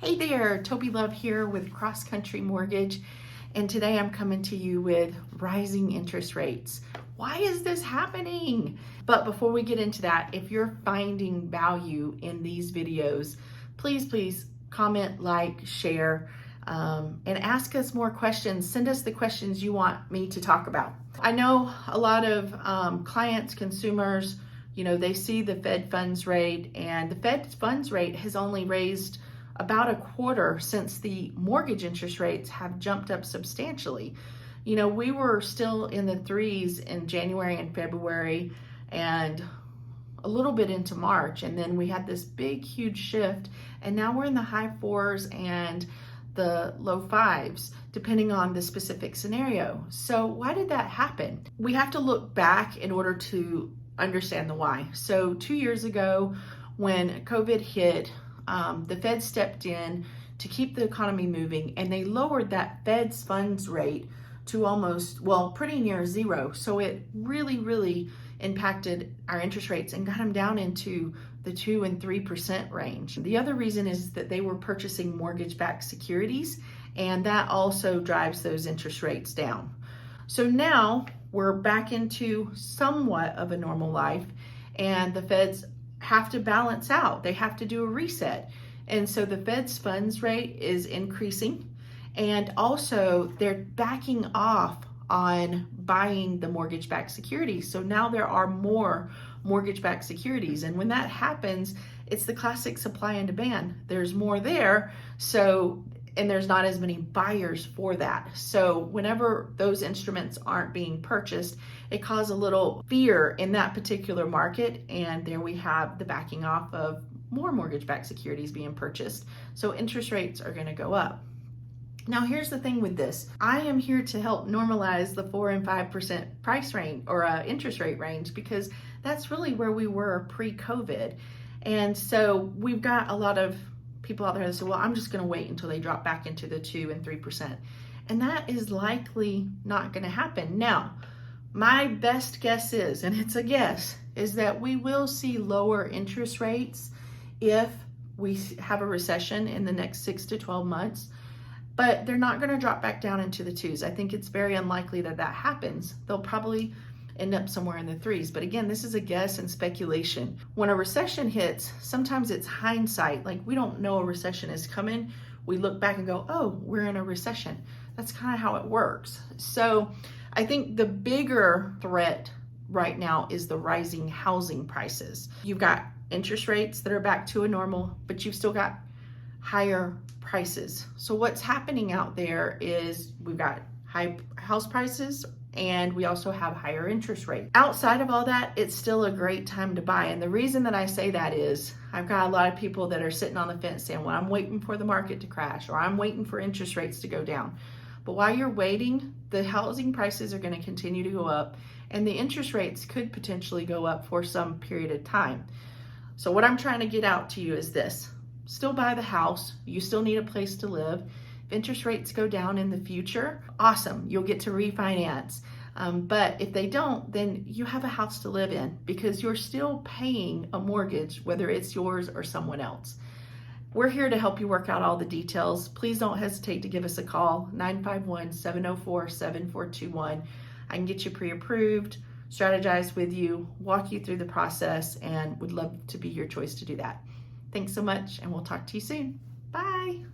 Hey there, Tobie Love here with Cross Country Mortgage, and today I'm coming to you with rising interest rates. Why is this happening? But before we get into that, if you're finding value in these videos, please comment, like, share, and ask us more questions. Send us the questions you want me to talk about. I know a lot of clients, consumers, they see the Fed funds rate, and the Fed funds rate has only raised about a quarter since the mortgage interest rates have jumped up substantially. We were still in the threes in January and February and a little bit into March, and then we had this big, huge shift, and now we're in the high fours and the low fives, depending on the specific scenario. So why did that happen? We have to look back in order to understand the why. So 2 years ago, when COVID hit, the Fed stepped in to keep the economy moving, and they lowered that Fed's funds rate to almost, pretty near zero. So it really impacted our interest rates and got them down into the 2 and 3% range. The other reason is that they were purchasing mortgage-backed securities, and that also drives those interest rates down. So now we're back into somewhat of a normal life, and the Feds have to balance out. They have to do a reset. And so the Fed's funds rate is increasing, and also they're backing off on buying the mortgage-backed securities. So now there are more mortgage-backed securities. And when that happens, it's the classic supply and demand. There's more there, and there's not as many buyers for that. So whenever those instruments aren't being purchased, it causes a little fear in that particular market. And there we have the backing off of more mortgage-backed securities being purchased. So interest rates are going to go up. Now, here's the thing with this. I am here to help normalize the 4 and 5% price range or interest rate range, because that's really where we were pre-COVID. And so we've got a lot of people out there that say, well, I'm just going to wait until they drop back into the 2 and 3%. And that is likely not going to happen. Now, my best guess is, and it's a guess, is that we will see lower interest rates if we have a recession in the next 6 to 12 months. But they're not going to drop back down into the 2s. I think it's very unlikely that that happens. They'll probably end up somewhere in the 3s. But again, this is a guess and speculation. When a recession hits, sometimes it's hindsight. Like, we don't know a recession is coming. We look back and go, oh, we're in a recession. That's kind of how it works. So I think the bigger threat right now is the rising housing prices. You've got interest rates that are back to a normal, but you've still got higher prices. So what's happening out there is we've got high house prices, and we also have higher interest rates. Outside of all that, it's still a great time to buy. And the reason that I say that is I've got a lot of people that are sitting on the fence saying, well, I'm waiting for the market to crash, or I'm waiting for interest rates to go down. But while you're waiting, the housing prices are going to continue to go up, and the interest rates could potentially go up for some period of time. So what I'm trying to get out to you is this. Still buy the house. You still need a place to live. If interest rates go down in the future, awesome, you'll get to refinance. But if they don't, then you have a house to live in, because you're still paying a mortgage, whether it's yours or someone else. We're here to help you work out all the details. Please don't hesitate to give us a call, 951-704-7421. I can get you pre-approved, strategize with you, walk you through the process, and would love to be your choice to do that. Thanks so much, and we'll talk to you soon. Bye.